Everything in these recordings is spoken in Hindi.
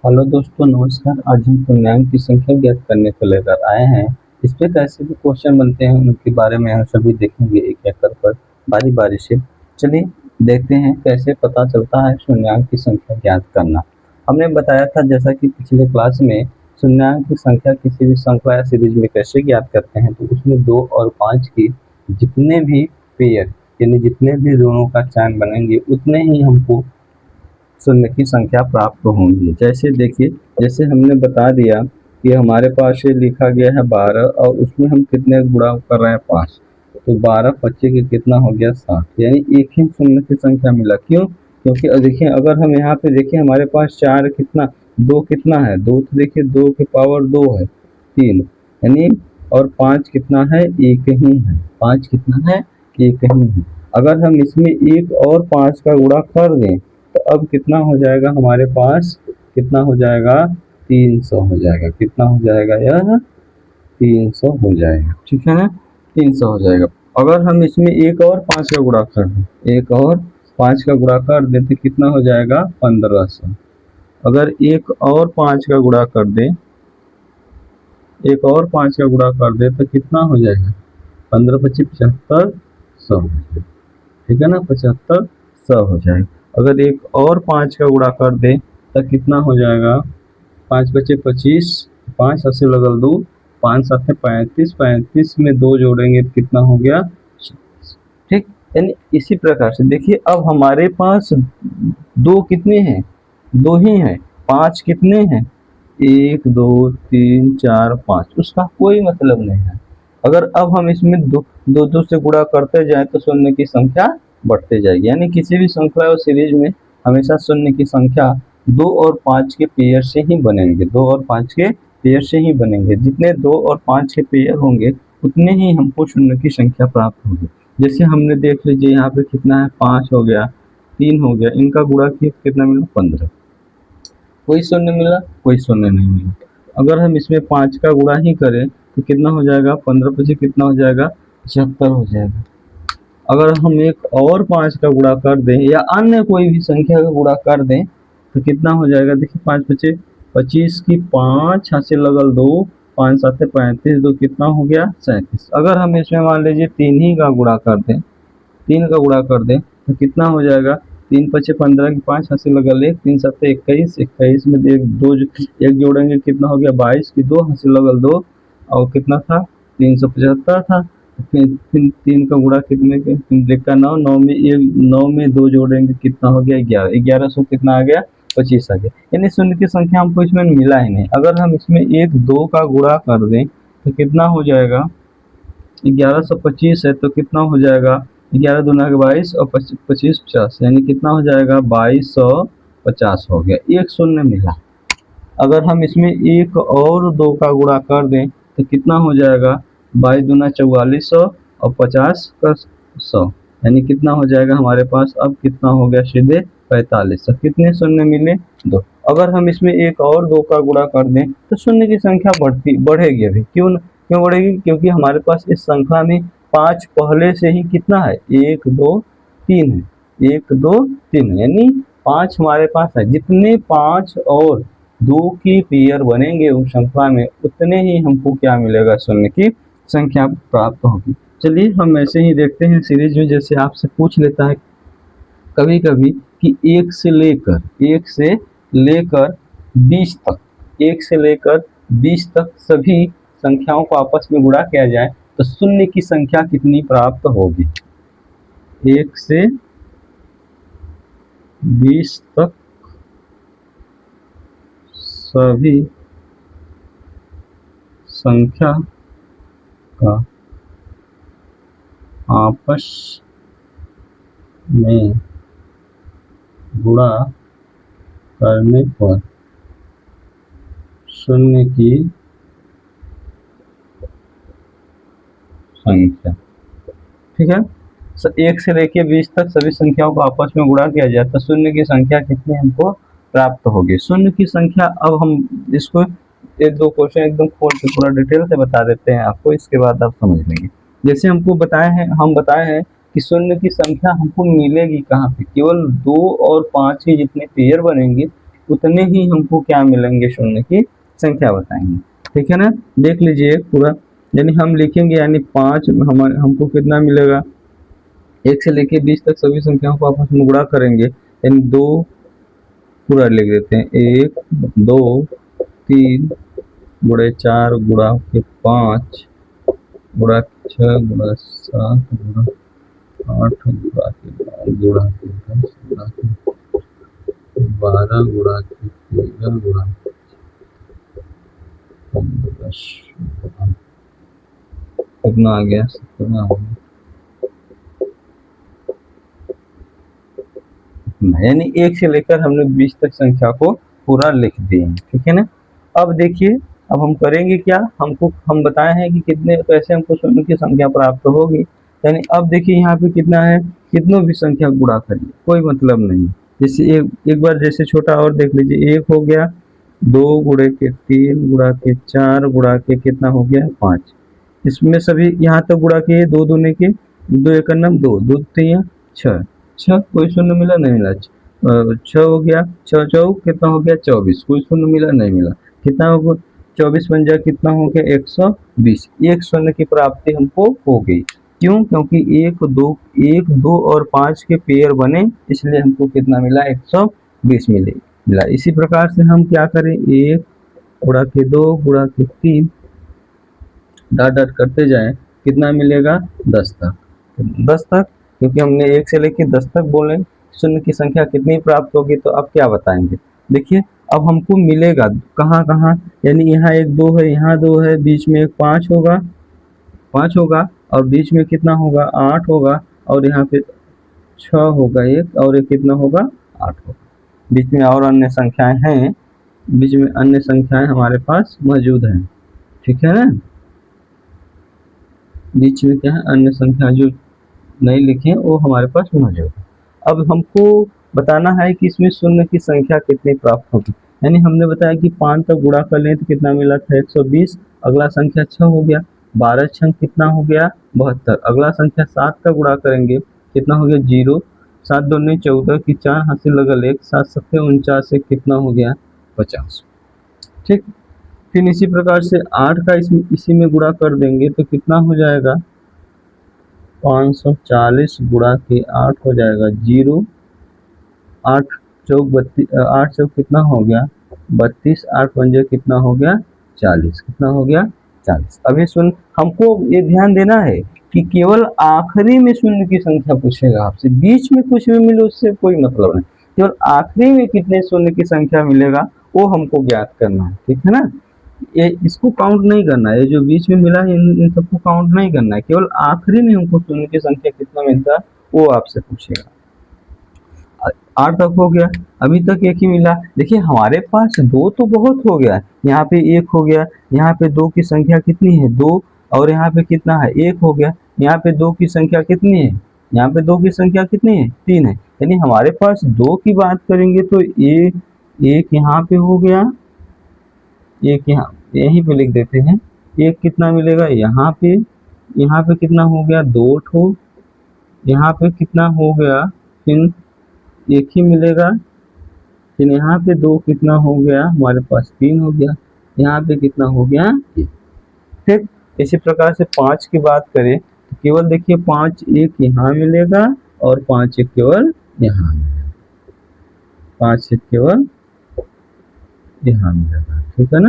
हेलो दोस्तों, नमस्कार। आज हम पूर्णांक की संख्या ज्ञात करने को लेकर आए हैं। इस पे कैसे भी क्वेश्चन बनते हैं उनके बारे में हम सभी देखेंगे एक एक कर बारी बारी से। चलिए देखते हैं कैसे पता चलता है शून्यांक की संख्या ज्ञात करना। हमने बताया था जैसा कि पिछले क्लास में शून्यांक की संख्या किसी भी श्रृंखला या सीरीज में कैसे ज्ञात करते हैं, तो उसमें 2 और 5 की जितने भी पेयर यानी जितने भी ऋणों का चयन बनेंगे उतने ही हमको शून्य की संख्या प्राप्त होंगी। जैसे देखिए, जैसे हमने बता दिया कि हमारे पास ये लिखा गया है 12 और उसमें हम कितने गुणा कर रहे हैं 5, तो 12 25 के कितना हो गया 60, यानी एक ही शून्य की संख्या मिला। क्यों? क्योंकि देखिए अगर हम यहाँ पे देखिए हमारे पास 4 कितना 2 कितना है 2, तो देखिए 2 की पावर 2 है 3, यानी और 5 कितना है एक ही है। 5 कितना है एक ही है। अगर हम इसमें एक और 5 का गुणा कर दें तो अब कितना हो जाएगा हमारे पास, कितना हो जाएगा 300 हो जाएगा। कितना हो जाएगा यह 300 हो जाएगा। ठीक है ना, 300 हो जाएगा। अगर हम इसमें एक और 5 का गुणा कर दें, एक और 5 का गुणा कर दें तो कितना हो जाएगा 1500। अगर एक और 5 का गुणा कर दें, एक और 5 का गुणा कर दें तो कितना हो जाएगा 15 25 75 100। ठीक है ना, 75 100 हो जाएगा। अगर एक और 5 का गुणा कर दें तो कितना हो जाएगा 5 बचे 25, 5 अस्सी लगल 2, 5 सात 35, 35 में 2 जोड़ेंगे तो कितना हो गया 40। ठीक, यानी इसी प्रकार से देखिए अब हमारे पास 2 कितने हैं, 2 ही हैं। 5 कितने हैं 1 2 3 4 5, उसका कोई मतलब नहीं है। अगर अब हम इसमें दो दो दो से गुणा करते जाए तो शून्य की संख्या बढ़ते जाएगी। यानी किसी भी श्रृंखला और सीरीज में हमेशा शून्य की संख्या 2 और 5 के पेयर से ही बनेंगे। 2 और 5 के पेयर से ही बनेंगे। जितने 2 और 5 के पेयर होंगे उतने ही हमको शून्य की संख्या प्राप्त होगी। जैसे हमने देख लीजिए यहाँ पे कितना है 5 हो गया 3 हो गया, इनका गुणा किया कितना मिला 15। कोई शून्य मिला, कोई शून्य नहीं मिला। अगर हम इसमें 5 का गुणा ही करें तो कितना हो जाएगा 15 25 कितना हो जाएगा 75 हो जाएगा। अगर हम एक और 5 का गुणा कर दें या अन्य कोई भी संख्या का गुणा कर दें तो कितना हो जाएगा, देखिए 5 बचे 25 की 5 हाथ से लगल 2, 5 सात 35, 2 कितना हो गया 37। अगर हम इसमें मान लीजिए 3 ही का गुणा कर दें, 3 का गुणा कर दें तो कितना हो जाएगा 3 पचे 15 की 5 हाथ से लगल 1, 3 सात 21, 21 में एक 2 एक जोड़ेंगे कितना हो गया 22 की 2 हाथ से लगल 2 और कितना था 375 था। फिर 3 का गुणा कितने के 3 का 9, 9 में एक 9 में 2 जोड़ेंगे कितना हो गया 11, 1100 कितना आ गया 25 आ गया। यानी शून्य की संख्या हमको इसमें मिला ही नहीं। अगर हम इसमें 1 2 का गुणा कर दें तो कितना हो जाएगा 1125 है तो कितना हो जाएगा 11 दूना के 22 और 25 50, यानी कितना हो जाएगा 2250 हो गया। एक शून्य मिला। अगर हम इसमें एक और 2 का गुणा कर दें तो कितना हो जाएगा 22 दूना 4400 और 50 का 100, यानी कितना हो जाएगा हमारे पास अब कितना हो गया सीधे 45। कितने शून्य मिले 2। अगर हम इसमें एक और 2 का गुणा कर दें तो शून्य की संख्या बढ़ेगी। अभी क्यों क्यों बढ़ेगी, क्योंकि हमारे पास इस श्रृंखला में 5 पहले से ही कितना है 1 2 3 है, 1 2 3 यानी 5 हमारे पास है। जितने 5 और 2 की पेयर बनेंगे उस श्रृंखला में उतने ही हमको क्या मिलेगा शून्य की संख्या प्राप्त होगी। चलिए हम ऐसे ही देखते हैं सीरीज में। जैसे आपसे पूछ लेता है कभी कभी कि 1 से लेकर 20 तक, 1 से लेकर 20 तक सभी संख्याओं को आपस में गुणा किया जाए तो शून्य की संख्या कितनी प्राप्त होगी। 1 से 20 तक सभी संख्या का आपस में गुणा करने पर शून्य की संख्या। ठीक है, 1 से लेके 20 तक सभी संख्याओं को आपस में गुणा किया जाए तो शून्य की संख्या कितनी हमको प्राप्त होगी। शून्य की संख्या अब हम इसको एक दो क्वेश्चन एकदम खोल के पूरा डिटेल से बता देते हैं आपको, इसके बाद आप समझ लेंगे। जैसे हमको बताए हैं कि शून्य की संख्या हमको मिलेगी कहाँ पे, केवल 2 और 5 ही जितने पेयर बनेंगे उतने ही हमको क्या मिलेंगे, शून्य की संख्या बताएंगे। ठीक है ना, देख लीजिए पूरा, यानी हम लिखेंगे, यानी 5 हमको कितना मिलेगा, 1 से लेके 20 तक सभी संख्याओं को आपस में गुणा करेंगे, यानी 2 पूरा लिख देते हैं, 1 2 3 गुणे 4 गुणा के 5 गुणा के 6 गुणा 7 गुणा 8 गुणा के 9 गुणा के 10 गुणा के 12 गुणा के 13 गुणा के 10 कितना आ गया, 17 आ गया, यानी 1 से लेकर हमने 20 तक संख्या को पूरा लिख दिए। ठीक है ना, अब देखिए, अब हम करेंगे क्या, हम बताए हैं कि कितने कैसे हमको शून्य की संख्या प्राप्त होगी। यानी अब देखिए यहाँ पे कितना है, कितनों भी संख्या गुणा करिए, कोई मतलब नहीं। जैसे एक बार जैसे छोटा और देख लीजिए, 1 हो गया, 2 गुणे के 3 गुणा के 4 गुणा के कितना हो गया 5, इसमें सभी यहाँ तक गुणा किए, 2 दूने के 2 एक नम 2 2 3 6 6, कोई शून्य मिला नहीं मिला, 6 हो गया, 6 चौक कितना हो गया 24, कोई शून्य मिला नहीं मिला, कितना हो गया 24 बन जाए कितना हो गया 120, एक शून्य की प्राप्ति हमको हो गई। क्यों, क्योंकि 1 2 और 5 के पेयर बने, इसलिए हमको कितना मिला 120 मिला। इसी प्रकार से हम क्या करें, 1 गुणा के 2 गुणा के 3 डॉट डॉट करते जाएं, कितना मिलेगा 10 तक, 10 तक, क्योंकि हमने 1 से लेकर 10 तक बोले शून्य की संख्या कितनी प्राप्त होगी, तो अब क्या बताएंगे। देखिए अब हमको मिलेगा कहाँ कहाँ, यानी यहाँ 1 2 है, यहाँ 2 है, बीच में एक 5 होगा, 5 होगा, और बीच में कितना होगा 8 होगा, और यहाँ पे 6 होगा एक, और एक कितना होगा 8 होगा। बीच में और अन्य संख्याएं हैं, बीच में अन्य संख्याएं हमारे पास मौजूद हैं। ठीक है ना, बीच में क्या है, अन्य संख्या जो नहीं लिखे वो हमारे पास मौजूद है। अब हमको बताना है कि इसमें शून्य की संख्या कितनी प्राप्त होगी। यानी हमने बताया कि 5 तक गुणा कर लें तो कितना मिला था 120, अगला संख्या 6 हो गया, 12 छंग कितना हो गया 72, अगला संख्या 7 का गुणा करेंगे कितना हो गया 0, 7 दूनी 14 की 4 हासिल लगल 1, 7 सत्ते 49 से कितना हो गया 50। ठीक, फिर इसी प्रकार से 8 का इसी में गुणा कर देंगे तो कितना हो जाएगा 540 गुणा के 8 हो जाएगा 0, 8 चौक 32, 8 चौक कितना हो गया 32, 8 पंजे कितना हो गया 40, कितना हो गया 40। अभी सुन, हमको ये ध्यान देना है कि केवल आखिरी में शून्य की संख्या पूछेगा आपसे, बीच में कुछ भी मिले उससे कोई मतलब नहीं, केवल आखिरी में कितने शून्य की संख्या मिलेगा वो हमको ज्ञात करना है। ठीक है ना, ये इसको काउंट नहीं करना है, ये जो बीच में मिला है इन सबको काउंट नहीं करना है, केवल आखिरी में हमको शून्य की संख्या कितना मिलता है वो आपसे पूछेगा। 8 तक हो गया, अभी तक एक ही मिला। देखिए हमारे पास 2 तो बहुत हो गया, यहाँ पे 1 हो गया, यहाँ पे 2 की संख्या कितनी है 2, और यहाँ पे कितना है 1 हो गया, यहाँ पे 2 की संख्या कितनी है, यहाँ पे 2 की संख्या कितनी है 3 है, यानी हमारे पास 2 की बात करेंगे तो एक यहाँ पे हो गया, एक यहाँ यहीं पे लिख देते हैं, एक कितना मिलेगा यहाँ पे कितना हो गया 2 ठो, यहाँ पे कितना हो गया, फिर एक ही मिलेगा, फिर यहाँ पे 2 कितना हो गया हमारे पास 3 हो गया, यहाँ पे कितना हो गया 1। ठीक, इसी प्रकार से 5 की बात करें तो केवल देखिए 5 एक यहाँ मिलेगा और 5 एक केवल यहाँ मिलेगा, 5 एक केवल यहाँ मिलेगा। ठीक है ना,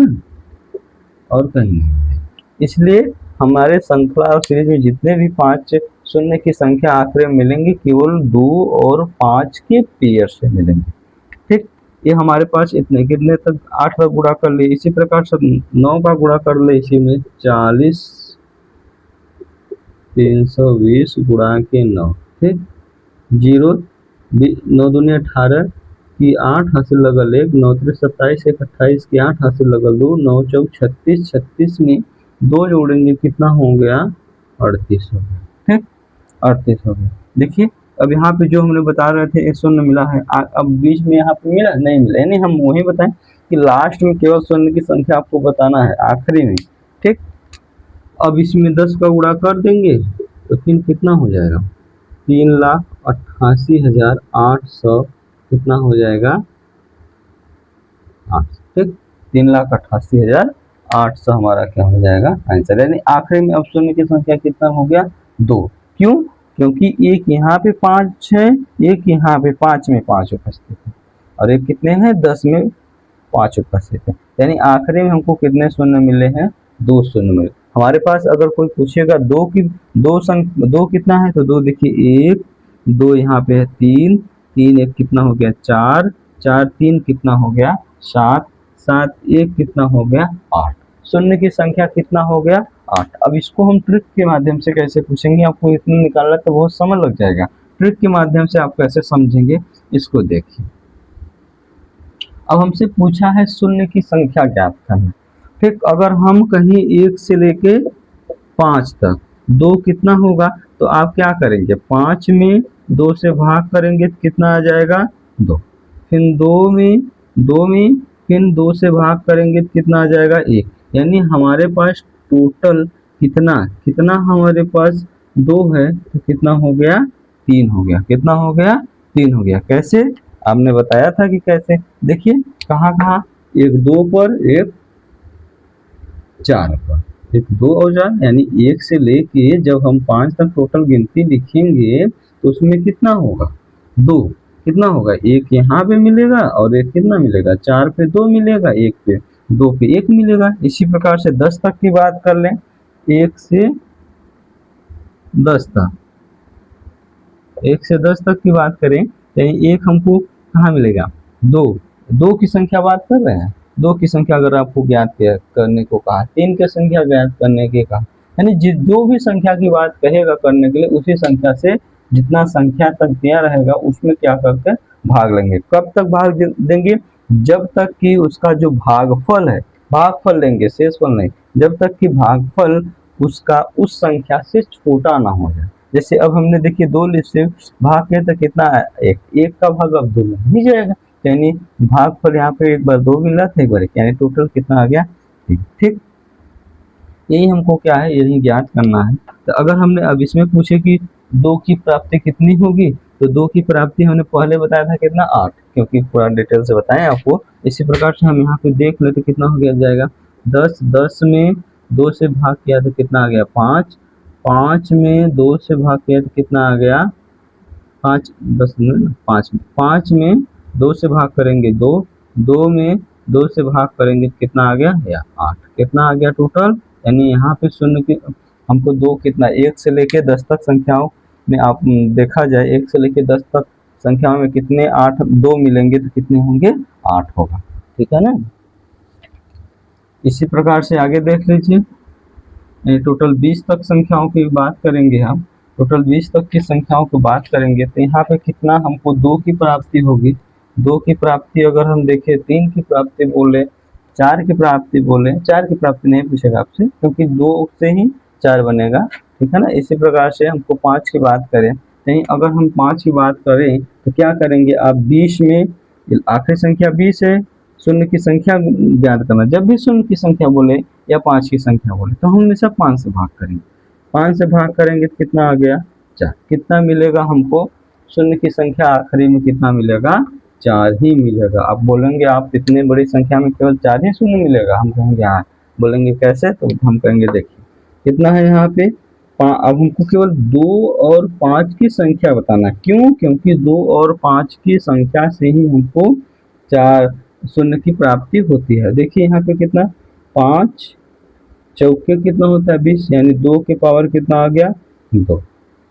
और कहीं नहीं मिलेगा। इसलिए हमारे श्रृंखला और सीरीज में जितने भी 5 शून्य की संख्या आखिर में मिलेंगे केवल 2 और 5 के पेयर से मिलेंगे। ठीक, ये हमारे पास इतने कितने तक 8 का गुणा कर ले, इसी प्रकार से 9 का गुणा कर ले, इसी में 40 320 गुणा के 9। ठीक, 0 9 दूनी 18 की 8 हासिल लगल 1, 9 3 27 1 28 की 8 हासिल लगल 2, 9 चौक 36, 36 में 2 जोड़ेंगे कितना हो गया 38 हो गया। ठीक, 38 हो गया। देखिए अब यहाँ पे जो हमने बता रहे थे 100 मिला है, अब बीच में यहाँ पे मिला नहीं मिला, यानी हम वही बताएं कि लास्ट में केवल शून्य की संख्या आपको बताना है आखिरी में। ठीक, अब इसमें 10 का गुणा कर देंगे तो फिर कितना हो जाएगा 3,88,800 कितना हो जाएगा ठीक, 3,88,800 हमारा क्या हो जाएगा आंसर। यानी आखिरी में अब शून्य की संख्या कितना हो गया 2। क्यों? क्योंकि एक यहाँ पे 5 है, एक यहाँ पे 5 में 5 उपस्थित है और एक कितने हैं 10 में 5 उपस्थित है। यानी आखिरी में हमको कितने शून्य मिले हैं 2 शून्य मिले। हमारे पास अगर कोई पूछेगा दो कितना है तो 2 देखिए 1 2 यहाँ पे है 3 3 1 कितना हो गया 4 4 3 कितना हो गया 7 7 1 कितना हो गया 8। शून्य की संख्या कितना हो गया 8। अब इसको हम ट्रिक के माध्यम से कैसे पूछेंगे, आपको इतना निकालना तो बहुत समय लग जाएगा। ट्रिक के माध्यम से आप कैसे समझेंगे इसको देखिए। अब हमसे पूछा है शून्य की संख्या ज्ञात करना। ठीक, अगर हम कहीं 1 से लेके 5 तक 2 कितना होगा तो आप क्या करेंगे 5 में 2 से भाग करेंगे तो कितना आ जाएगा 2। फिर 2 में फिर 2 से भाग करेंगे तो कितना आ जाएगा 1। यानी हमारे पास टोटल कितना कितना हमारे पास 2 है तो कितना हो गया 3 हो गया। कितना हो गया 3 हो गया। कैसे? आपने बताया था कि कैसे। देखिए कहाँ कहाँ, एक 2 पर एक 4 पर, एक 2 और 4 यानी 1 से लेके जब हम 5 तक टोटल गिनती लिखेंगे तो उसमें कितना होगा 2। कितना होगा 1 यहाँ पे मिलेगा और एक कितना मिलेगा 4 पे 2 मिलेगा, 1 पे 2 पे 1 मिलेगा। इसी प्रकार से 10 तक की बात कर लें, 1 से 10 तक, 1 से 10 तक की बात करें तो एक हमको कहाँ मिलेगा 2। 2 की संख्या बात कर रहे हैं, 2 की संख्या अगर आपको ज्ञात करने को कहा, 3 की संख्या ज्ञात करने के कहा, यानी जो भी संख्या की बात कहेगा करने के लिए उसी संख्या से जितना संख्या तक दिया रहेगा उसमें क्या करके भाग लेंगे। कब तक भाग देंगे? जब तक कि उसका जो भागफल है, भागफल लेंगे शेषफल नहीं, जब तक कि भागफल उसका उस संख्या से छोटा ना हो जाए। जैसे अब हमने देखिए 2 से भाग किया तो कितना है 1, 1 का भाग अब 2 में ही जाएगा, यानी भागफल यहाँ पे एक बार 2 मिला था एक बार 1, यानी टोटल कितना आ गया 3। ठीक, यही हमको क्या है यही ज्ञात करना है। तो अगर हमने अब इसमें पूछे कि 2 की प्राप्ति कितनी होगी तो 2 की प्राप्ति हमने पहले बताया था कितना 8, क्योंकि पूरा डिटेल से बताएं आपको। इसी प्रकार से हम यहाँ पे देख लेते कितना हो गया जाएगा 10, 10 में 2 से भाग किया तो कितना आ गया 5, 5 में 2 से भाग किया तो कितना आ गया 5, 10 में 5 में 2 से भाग करेंगे 2, 2 में 2 से भाग करेंगे तो कितना आ गया या 8। कितना आ गया टोटल, यानी यहाँ पे शून्य की हमको 2 कितना 1 से लेके 10 तक संख्याओं में आप देखा जाए 1 से लेके 10 तक संख्याओं में कितने 8 2 मिलेंगे तो कितने होंगे 8 होगा। ठीक है ना। इसी प्रकार से आगे देख लीजिए, टोटल 20 तक संख्याओं की बात करेंगे हम, टोटल 20 तक की संख्याओं की बात करेंगे तो यहाँ पे कितना हमको 2 की प्राप्ति होगी। 2 की प्राप्ति अगर हम देखें, 3 की प्राप्ति बोले, 4 की प्राप्ति बोले, 4 की प्राप्ति नहीं पूछेगा आपसे क्योंकि 2 से ही 4 बनेगा। ठीक है ना। इसी प्रकार से हमको 5 की बात करें, नहीं अगर हम 5 की बात करें तो क्या करेंगे आप 20 में आखिरी संख्या 20 है, शून्य की संख्या ज्ञात करना। जब भी शून्य की संख्या बोले या 5 की संख्या बोले तो हम हमेशा 5 से भाग करेंगे। 5 से भाग करेंगे तो कितना आ गया 4। कितना मिलेगा हमको शून्य की संख्या आखिरी में कितना मिलेगा 4 ही मिलेगा। आप बोलेंगे आप इतने बड़ी संख्या में केवल 4 ही शून्य मिलेगा, हम कहेंगे हाँ। बोलेंगे कैसे, तो हम कहेंगे देखिए कितना है यहाँ पे अब हमको केवल 2 और 5 की संख्या बताना। क्यों? क्योंकि 2 और 5 की संख्या से ही हमको 4 शून्य की प्राप्ति होती है। देखिए यहाँ पे कितना 5 चौके कितना होता है 20, यानी 2 के पावर कितना आ गया 2।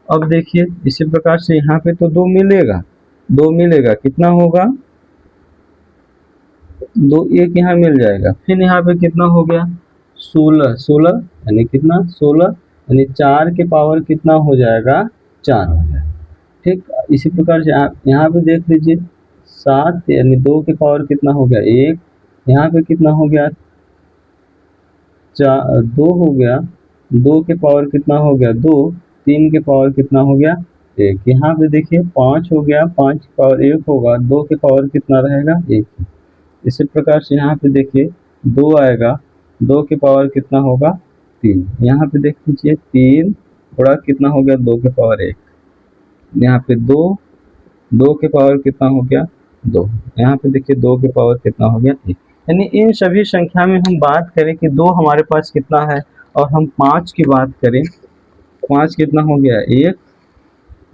अब देखिए इसी प्रकार से यहाँ पे तो 2 मिलेगा, 2 मिलेगा कितना होगा 2, 1 यहाँ मिल जाएगा। फिर यहाँ पे कितना हो गया 16, 16 यानी कितना 16, यानी 4 के पावर कितना हो जाएगा 4 हो जाएगा। ठीक, इसी प्रकार से आप यहाँ पे देख लीजिए 7 यानी 2 के पावर कितना हो गया 1, यहाँ पे कितना हो गया 2 हो गया, 2 के पावर कितना हो गया 2, 3 के पावर कितना हो गया 1। यहाँ पे देखिए 5 हो गया, 5 के पावर 1 होगा, 2 के पावर कितना रहेगा 1। इसी प्रकार से यहाँ पे देखिए 2 आएगा, 2 के पावर कितना होगा 3। यहाँ पे देख लीजिए 3 बड़ा कितना हो गया 2 के पावर 1, यहाँ पे 2, 2 के पावर कितना हो गया 2, यहाँ पे देखिए 2 के पावर कितना हो गया 1। यानी इन सभी संख्या में हम बात करें कि 2 हमारे पास कितना है, और हम 5 की बात करें, 5 कितना हो गया 1,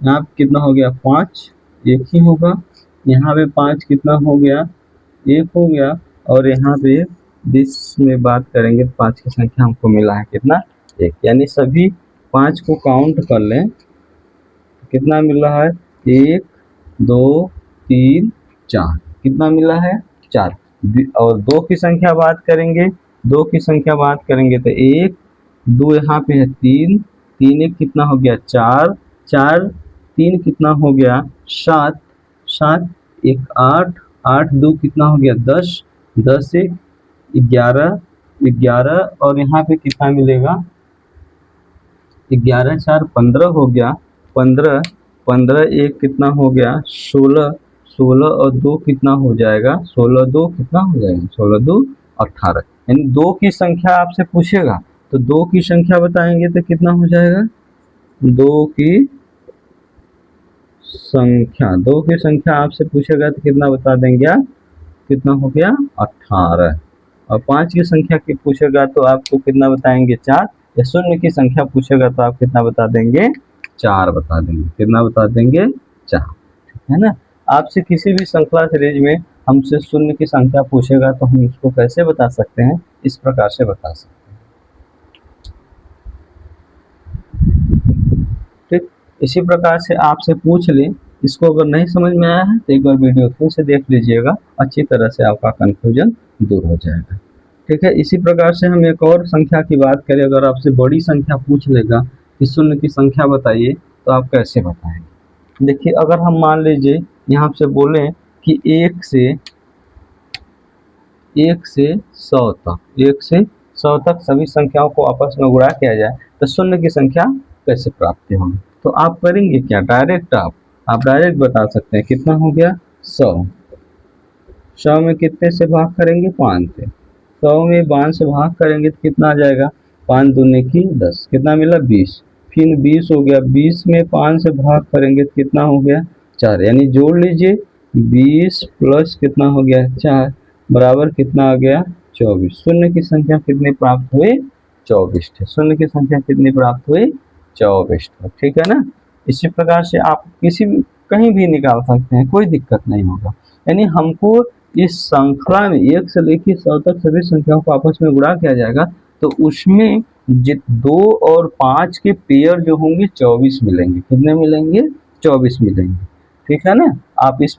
यहाँ पे कितना हो गया 5, 1 ही होगा, यहाँ पे 5 कितना हो गया 1 हो गया, और यहाँ पे 20 में बात करेंगे 5 की संख्या हमको मिला है कितना 1, यानी सभी 5 को काउंट कर लें कितना मिल रहा है 1 2 3 4, कितना मिला है 4। और 2 की संख्या बात करेंगे, 2 की संख्या बात करेंगे तो 1 2 यहाँ पे है 3, 3 1 कितना हो गया 4, 4 3 कितना हो गया 7, 7 1 8, 8 2 कितना हो गया 10, 10 1 11, 11 और यहाँ पे कितना मिलेगा 11 4 15 हो गया, 15 15 1 कितना हो गया 16, 16 और 2 कितना हो जाएगा 16 2 कितना हो जाएगा 16 2 18, यानी 2 की संख्या आपसे पूछेगा तो 2 की संख्या बताएंगे तो कितना हो जाएगा 2 की संख्या, 2 की संख्या आपसे पूछेगा तो कितना बता देंगे आप, कितना हो गया 18। और 5 की संख्या की पूछेगा तो आपको कितना बताएंगे 4, या शून्य की संख्या पूछेगा तो आप कितना बता देंगे 4 बता देंगे, कितना बता देंगे 4, ठीक है ना। आपसे किसी भी श्रृंखला सीरीज में हमसे शून्य की संख्या पूछेगा तो हम इसको कैसे बता सकते हैं, इस प्रकार से बता सकते हैं, ठीक। इसी प्रकार से आपसे पूछ ले, इसको अगर नहीं समझ में आया है तो एक बार वीडियो फिर से देख लीजिएगा, अच्छी तरह से आपका कन्फ्यूजन दूर हो जाएगा, ठीक है। इसी प्रकार से हम एक और संख्या की बात करें, अगर आपसे बड़ी संख्या पूछ लेगा कि शून्य की संख्या बताइए तो आप कैसे बताएंगे। देखिए अगर हम मान लीजिए यहाँ से बोलें कि 1 से 100 तक, 1 से 100 तक सभी संख्याओं को आपस में गुणा किया जाए तो शून्य की संख्या कैसे प्राप्त होगी, तो आप करेंगे क्या, डायरेक्ट आप डायरेक्ट बता सकते हैं कितना हो गया 100, 100 में कितने से भाग करेंगे 5 से, 100 में 5 से भाग करेंगे तो कितना आ जाएगा 5 दूनी की 10, कितना मिला 20, फिर 20 हो गया, 20 में 5 से भाग करेंगे तो कितना हो गया 4, यानी जोड़ लीजिए 20 प्लस कितना हो गया 4 बराबर कितना आ गया 24। शून्य की संख्या कितनी प्राप्त हुई 24 थे, शून्य की संख्या कितनी प्राप्त हुई 24 थे, ठीक है ना। इसी प्रकार से आप किसी भी कहीं भी निकाल सकते हैं, कोई दिक्कत नहीं होगा। यानी हमको इस श्रृंखला में 1 से लेकर 100 तक सभी संख्याओं को आपस में गुणा किया जाएगा तो उसमें 2 और 5 के पेयर जो होंगे 24 मिलेंगे, कितने मिलेंगे 24 मिलेंगे, ठीक है ना। आप इस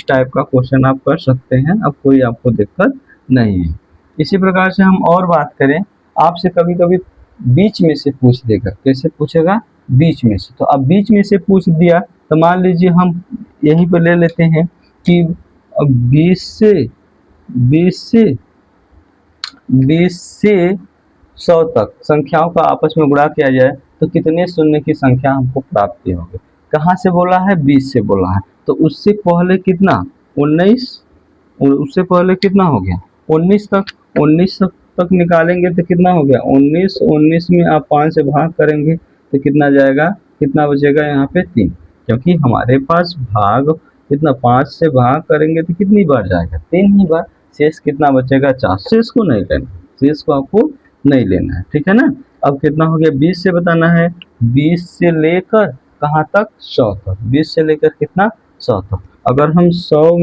टाइप का क्वेश्चन आप कर सकते हैं, अब कोई आपको दिक्कत नहीं है। इसी प्रकार से हम और बात करें, आपसे कभी कभी बीच में से पूछ देगा, कैसे पूछेगा बीच में से, तो अब बीच में से पूछ दिया तो मान लीजिए हम यहीं पर ले लेते हैं कि 20 से 100 तक संख्याओं का आपस में गुणा किया जाए तो कितने शून्य की संख्या हमको प्राप्ति होगी। कहाँ से बोला है 20 से बोला है, तो उससे पहले कितना 19, और उससे पहले कितना हो गया 19 तक, 19 तक निकालेंगे तो कितना हो गया 19, 19 में आप 5 से भाग करेंगे तो कितना जाएगा, कितना बचेगा यहाँ पे 3, क्योंकि हमारे पास भाग कितना 5 से भाग करेंगे तो कितनी बार जाएगा 3 ही बार, शेष कितना बचेगा 4, शेष को नहीं लेना, शेष को आपको नहीं लेना है, ठीक है ना। अब कितना हो गया 20 से बताना है, 20 से लेकर कहाँ तक 100 तक, 20 से लेकर कितना 100 तक। अगर हम 100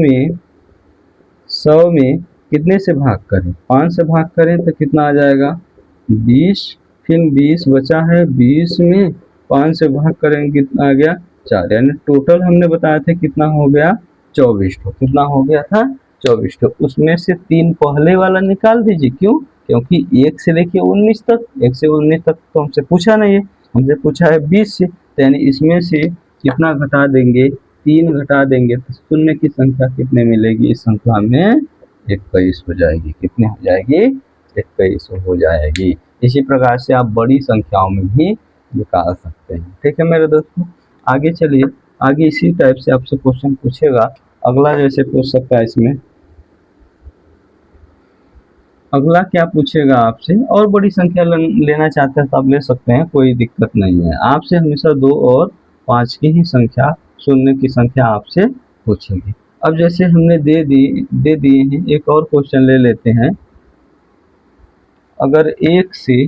में कितने से भाग करें 5 से भाग करें तो कितना आ जाएगा 20, फिर 20 बचा है, 20 में 5 से भाग करेंगे कितना आ गया 4, यानी टोटल हमने बताया था कितना हो गया 24, तो कितना हो गया था 24, तो उसमें से 3 पहले वाला निकाल दीजिए, क्यों, क्योंकि 1 से लेके 19 तक, 1 से 19 तक तो हमसे पूछा नहीं है, हमसे पूछा है 20 से, तो यानी इसमें से कितना घटा देंगे 3 घटा देंगे तो शून्य की संख्या कितने मिलेगी इस श्रृंखला में 21 हो जाएगी, कितने हो जाएगी 21 हो जाएगी। इसी प्रकार से आप बड़ी संख्याओं में भी निकाल सकते हैं, ठीक है मेरे दोस्तों। आगे चलिए, आगे इसी टाइप से आपसे क्वेश्चन पूछेगा, अगला जैसे पूछ सकता है इसमें, अगला क्या पूछेगा आपसे, और बड़ी संख्या लेना चाहते हैं तो आप ले सकते हैं, कोई दिक्कत नहीं है। आपसे हमेशा 2 और 5 की ही संख्या, शून्य की संख्या आपसे पूछेगी। अब जैसे हमने दे दिए हैं, एक और क्वेश्चन ले लेते हैं। अगर 1 से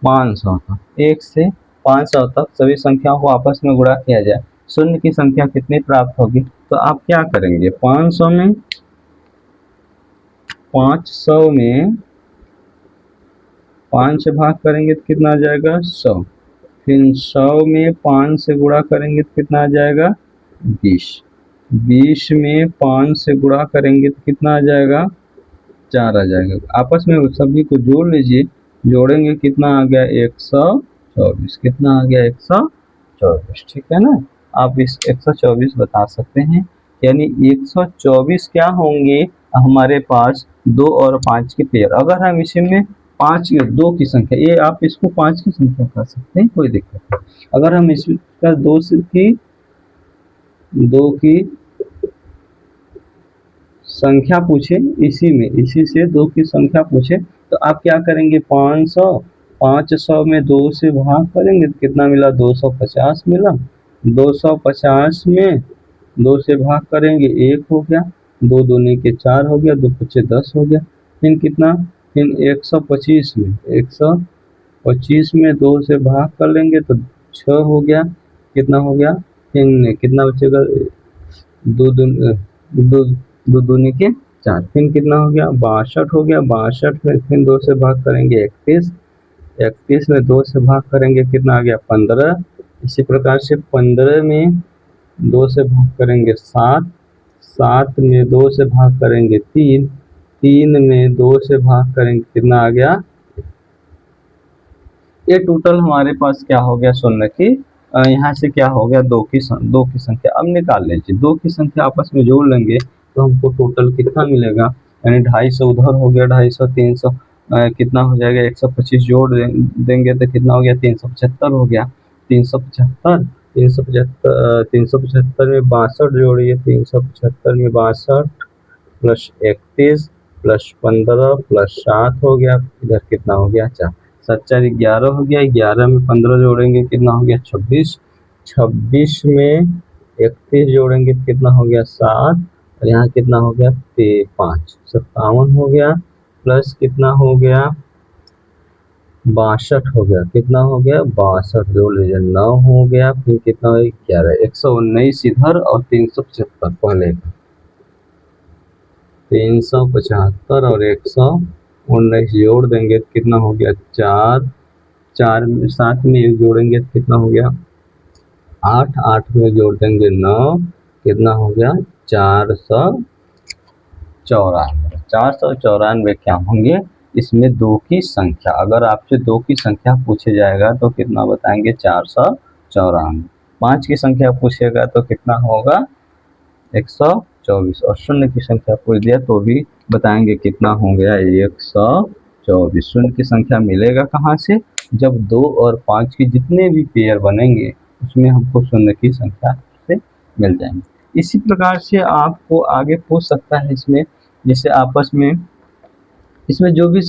500 तक 1 से 500 तक सभी संख्याओं को आपस में गुणा किया जाए, शून्य की संख्या कितनी प्राप्त होगी? तो आप क्या करेंगे, 500 में 5 से भाग करेंगे तो कितना आ जाएगा? 100। फिर 100 में 5 से गुणा करेंगे तो कितना आ जाएगा? 20। 20 में 5 से गुणा करेंगे तो कितना आ जाएगा? 4 आ जाएगा। आपस में सभी को जोड़ लीजिए, जोड़ेंगे कितना आ गया? 124। कितना आ गया? 124। ठीक है ना। आप इस 124 बता सकते हैं, यानी 124 क्या होंगे हमारे पास? 2 और 5 के पेयर। अगर हम इसी में 2 की संख्या, ये आप इसको 5 की संख्या कर सकते हैं, कोई दिक्कत नहीं। अगर हम इसका 2 की संख्या पूछे, इसी से 2 की संख्या पूछे, तो आप क्या करेंगे? 500 में 2 से भाग करेंगे तो कितना मिला? 250 मिला। 250 में 2 से भाग करेंगे 1 हो गया, 2 दूनी के 4 हो गया, 2 पचे 10 हो गया। फिर कितना? फिर 125 में 2 से भाग कर लेंगे तो 6 हो गया। कितना हो गया? फिर कितना बचेगा? 2 दूनी के 4। फिर कितना हो गया? 62 हो गया। 62 में फिर 2 से भाग करेंगे 31। 31 में 2 से भाग करेंगे कितना आ गया? 15। इसी प्रकार से 15 में 2 से भाग करेंगे 7। 7 में 2 से भाग करेंगे 3। 3 में 2 से भाग करेंगे कितना आ गया? ये टोटल हमारे पास क्या हो गया? शून्य की यहाँ से क्या हो गया? 2 की संख्या। अब निकाल लीजिए, 2 की संख्या आपस में जोड़ लेंगे तो हमको टोटल कितना मिलेगा? यानी 250 उधर हो गया, 250 300 कितना हो जाएगा? 125 जोड़ देंगे तो कितना हो गया? 375 हो गया। 375 में 62 जोड़िए, 375 में 62 प्लस 31 प्लस 15 प्लस 7 हो गया। इधर कितना हो गया? 4। 7 4 11 हो गया। 11 में 15 जोड़ेंगे कितना हो गया? 26। 26 में 31 जोड़ेंगे तो कितना हो गया? 7। और यहाँ कितना हो गया? 5। 57 हो गया। प्लस कितना हो गया? 62 हो गया। कितना हो गया? 62 जोड़ लीजिए, 9 हो गया। फिर कितना हो गया? 11। 119 इधर और 375 पहले, 375 और 119 जोड़ देंगे तो कितना हो गया? 4। 4 में 7 में 1 जोड़ेंगे तो कितना हो गया? 8। 8 में जोड़ देंगे 9, कितना हो गया? 494। 494 क्या होंगे? इसमें 2 की संख्या। अगर आपसे 2 की संख्या पूछे जाएगा तो कितना बताएंगे? 494। 5 की संख्या पूछेगा तो कितना होगा? 124। और शून्य की संख्या पूछ दिया तो भी बताएंगे कितना हो गया? 124। शून्य की संख्या मिलेगा कहाँ से? जब 2 और 5 के जितने भी पेयर बनेंगे उसमें हमको शून्य की संख्या से मिल जाएंगे। इसी प्रकार से आपको आगे पूछ सकता है इसमें, जैसे आपस में इसमें जो भी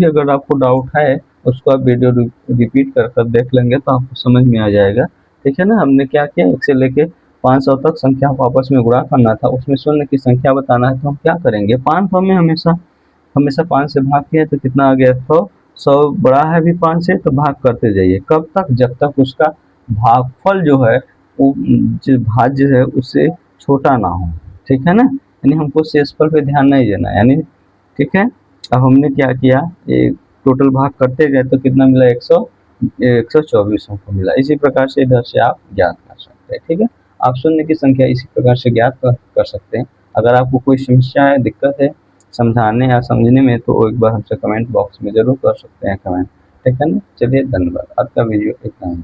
अगर आपको डाउट है उसको आप वीडियो रिपीट कर देख लेंगे तो आपको समझ में आ जाएगा। ठीक है ना। हमने क्या किया, 1 से लेके 500 तक संख्या को आपस में गुणा करना था, उसमें शून्य की संख्या बताना है तो हम क्या करेंगे? 500 में हमेशा 5 से भाग किया तो कितना आ गया? 100। 100 बड़ा है भी 5 से तो भाग करते जाइए। कब तक? जब तक उसका भागफल जो है वो जो भाज्य है उससे छोटा ना हो। ठीक है ना। यानी हमको शेषफल पे ध्यान नहीं देना, यानी ठीक है। अब हमने क्या किया, ये टोटल भाग करते गए तो कितना मिला? 124 हमको मिला। इसी प्रकार से इधर से आप ज्ञात कर सकते हैं। ठीक है। आप शून्य की संख्या इसी प्रकार से ज्ञात कर सकते हैं। अगर आपको कोई समस्या है, दिक्कत है समझाने या समझने में तो एक बार हमसे कमेंट बॉक्स में ज़रूर कर सकते हैं कमेंट। ठीक है ना। चलिए धन्यवाद। आज का वीडियो इतना ही।